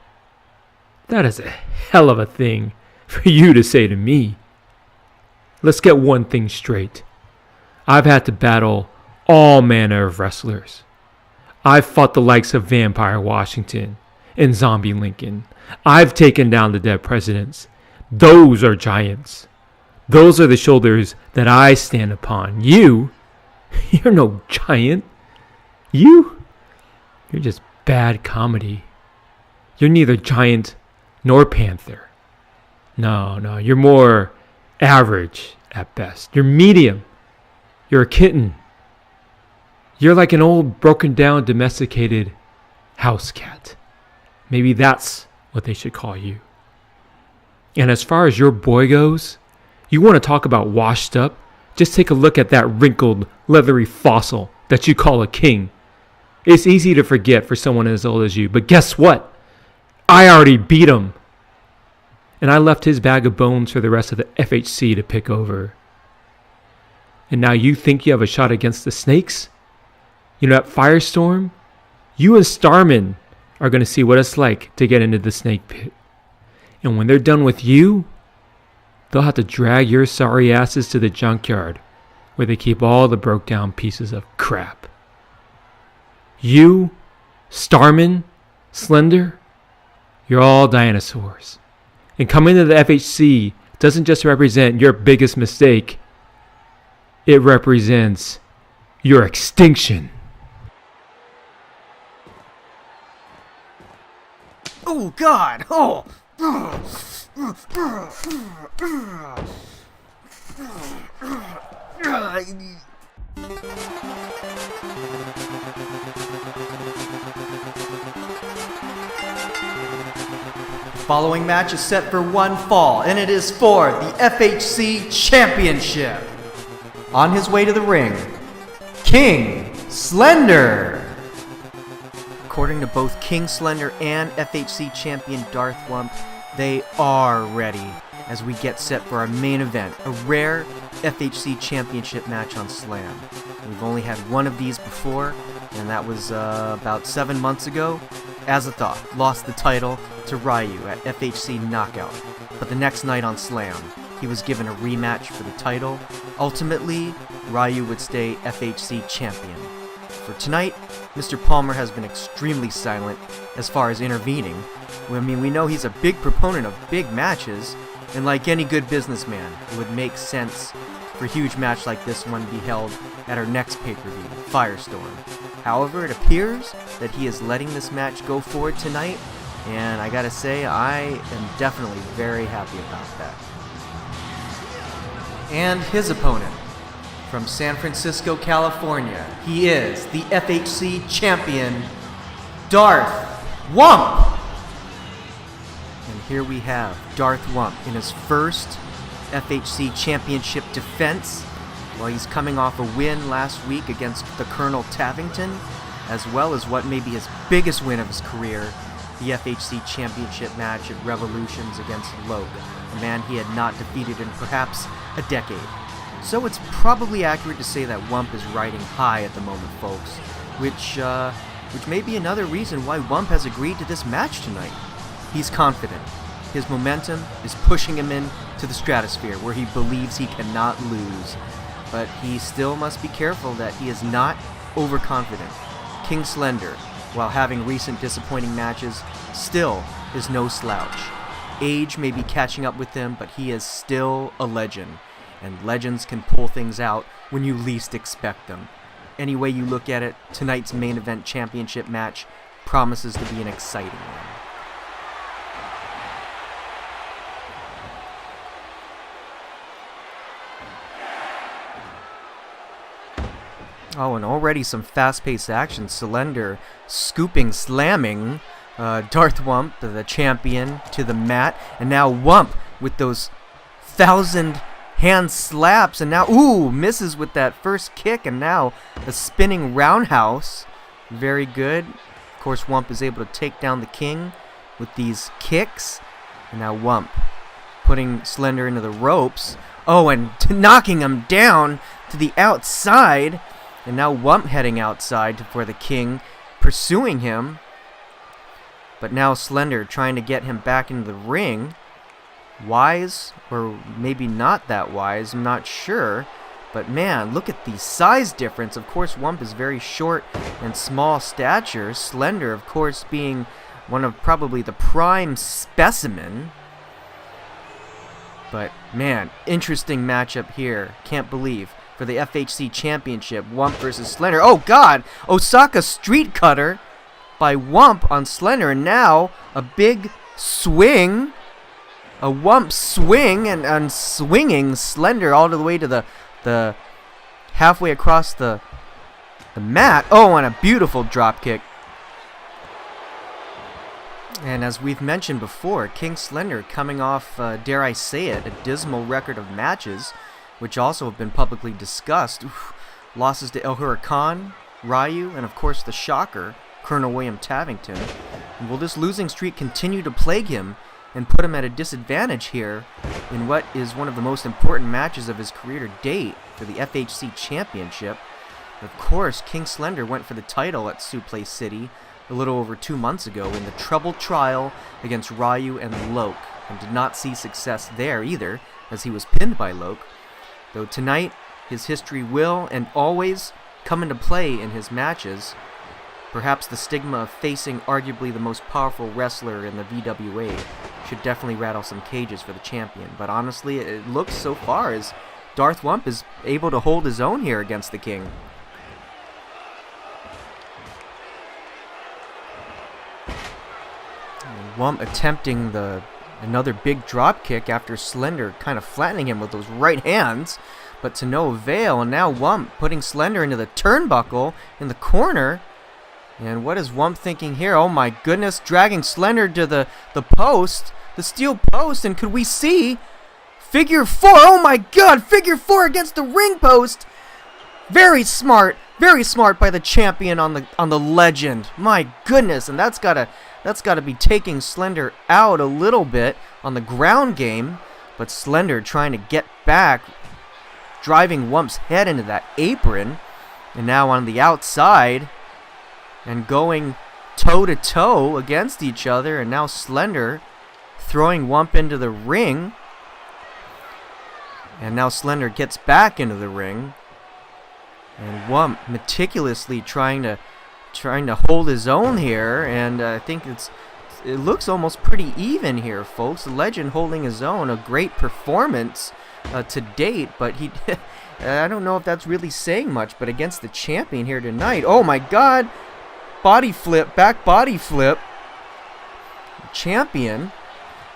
That is a hell of a thing for you to say to me. Let's get one thing straight. I've had to battle all manner of wrestlers. I've fought the likes of Vampire Washington and Zombie Lincoln. I've taken down the dead presidents. Those are giants. Those are the shoulders that I stand upon. You're no giant. You're just bad comedy. You're neither giant nor panther. No, you're more average at best. You're medium. You're a kitten. You're like an old, broken down, domesticated house cat. Maybe that's what they should call you. And as far as your boy goes, you want to talk about washed up? Just take a look at that wrinkled, leathery fossil that you call a king. It's easy to forget for someone as old as you, but guess what? I already beat him. And I left his bag of bones for the rest of the FHC to pick over. And now you think you have a shot against the snakes? You know, at Firestorm, you and Starman are going to see what it's like to get into the snake pit. And when they're done with you, they'll have to drag your sorry asses to the junkyard where they keep all the broke down pieces of crap. You, Starman, Slender, you're all dinosaurs. And coming to the FHC doesn't just represent your biggest mistake, it represents your extinction. Oh God! Oh! Following match is set for one fall, and it is for the FHC Championship. On his way to the ring, King Slender. According to both King Slender and FHC champion Darth Wump, they are ready as we get set for our main event, a rare FHC Championship match on Slam. We've only had one of these before, and that was about 7 months ago. Azethoth lost the title to Ryu at FHC Knockout, but the next night on Slam, he was given a rematch for the title. Ultimately, Ryu would stay FHC champion. For tonight, Mr. Palmer has been extremely silent as far as intervening. I mean, we know he's a big proponent of big matches, and like any good businessman, it would make sense for a huge match like this one to be held at our next pay-per-view, Firestorm. However, it appears that he is letting this match go forward tonight, and I gotta say, I am definitely very happy about that. And his opponent, from San Francisco, California, he is the FHC champion, Darth Wump! And here we have Darth Wump in his first FHC championship defense, while he's coming off a win last week against the Colonel Tavington, as well as what may be his biggest win of his career, the FHC championship match at Revolutions against Loke, a man he had not defeated in perhaps a decade. So it's probably accurate to say that Wump is riding high at the moment, folks, which may be another reason why Wump has agreed to this match tonight. He's confident. His momentum is pushing him into the stratosphere where he believes he cannot lose. But he still must be careful that he is not overconfident. King Slender, while having recent disappointing matches, still is no slouch. Age may be catching up with him, but he is still a legend. And legends can pull things out when you least expect them. Any way you look at it, tonight's main event championship match promises to be an exciting one. Oh, and already some fast-paced action. Slender scooping, slamming Darth Wump, the champion, to the mat. And now Wump with those 1,000 hand slaps. And now, ooh, misses with that first kick. And now a spinning roundhouse. Very good. Of course, Wump is able to take down the King with these kicks. And now Wump putting Slender into the ropes. Oh, and knocking him down to the outside. And now Wump heading outside for the King, pursuing him. But now Slender trying to get him back into the ring. Wise, or maybe not that wise, I'm not sure. But man, look at the size difference. Of course, Wump is very short and small stature. Slender, of course, being one of probably the prime specimen. But man, interesting matchup here. Can't believe. For the FHC Championship, Wump versus Slender. Oh God! Osaka Street Cutter by Wump on Slender, and now a big swing, a Wump swing, and swinging Slender all the way to the halfway across the mat. Oh, and a beautiful drop kick. And as we've mentioned before, King Slender coming off, dare I say it, a dismal record of matches, which also have been publicly discussed. Oof. Losses to El Huracan, Ryu, and of course the shocker, Colonel William Tavington. And will this losing streak continue to plague him and put him at a disadvantage here in what is one of the most important matches of his career to date for the FHC Championship? Of course, King Slender went for the title at Suplex City a little over 2 months ago in the Trouble Trial against Ryu and Loke, and did not see success there either, as he was pinned by Loke. Though tonight, his history will and always come into play in his matches. Perhaps the stigma of facing arguably the most powerful wrestler in the VWA should definitely rattle some cages for the champion. But honestly, it looks so far as Darth Wump is able to hold his own here against the King. Wump attempting another big drop kick after Slender kind of flattening him with those right hands, but to no avail. And now Wump putting Slender into the turnbuckle in the corner. And what is Wump thinking here? Oh my goodness, dragging Slender to the post, the steel post, and could we see figure 4? Oh my god, figure 4 against the ring post. Very smart by the champion on the legend. My goodness, and that's gotta be taking Slender out a little bit on the ground game, but Slender trying to get back, driving Wump's head into that apron, and now on the outside, and going toe-to-toe against each other, and now Slender throwing Wump into the ring, and now Slender gets back into the ring, and Wump meticulously trying to hold his own here, and I think it looks almost pretty even here, folks. The legend holding his own, a great performance to date, but he I don't know if that's really saying much, but against the champion here tonight, oh my god, body flip, back body flip, champion.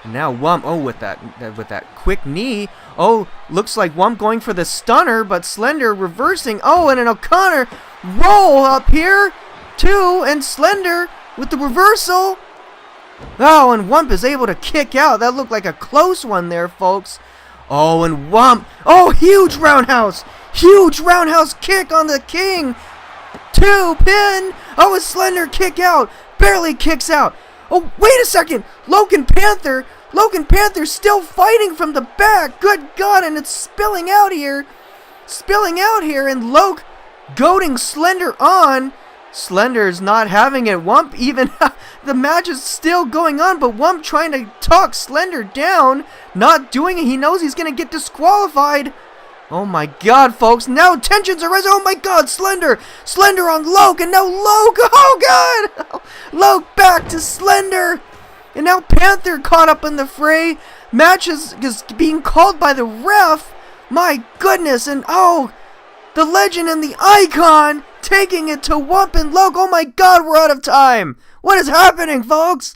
And now Wump, oh, with that quick knee, oh, looks like Wump going for the stunner, but Slender reversing, oh, and an O'Connor roll up here, too, and Slender with the reversal. Oh, and Wump is able to kick out. That looked like a close one there, folks. Oh, and Wump, oh, huge roundhouse kick on the King. 2 pin. Oh, a Slender kick out, barely kicks out. Oh, wait a second, Logan Panther still fighting from the back. Good God, and it's spilling out here, and Loke goading Slender on. Slender's not having it. Wump even, the match is still going on, but Wump trying to talk Slender down, not doing it. He knows he's going to get disqualified. Oh my god, folks, now tensions are rising. Oh my god, Slender on Loke, and now Loke, oh god, Loke back to Slender, and now Panther caught up in the fray. Match is being called by the ref. My goodness, and oh, the legend and the icon taking it to Wump and Loke. Oh my god, we're out of time. What is happening, folks?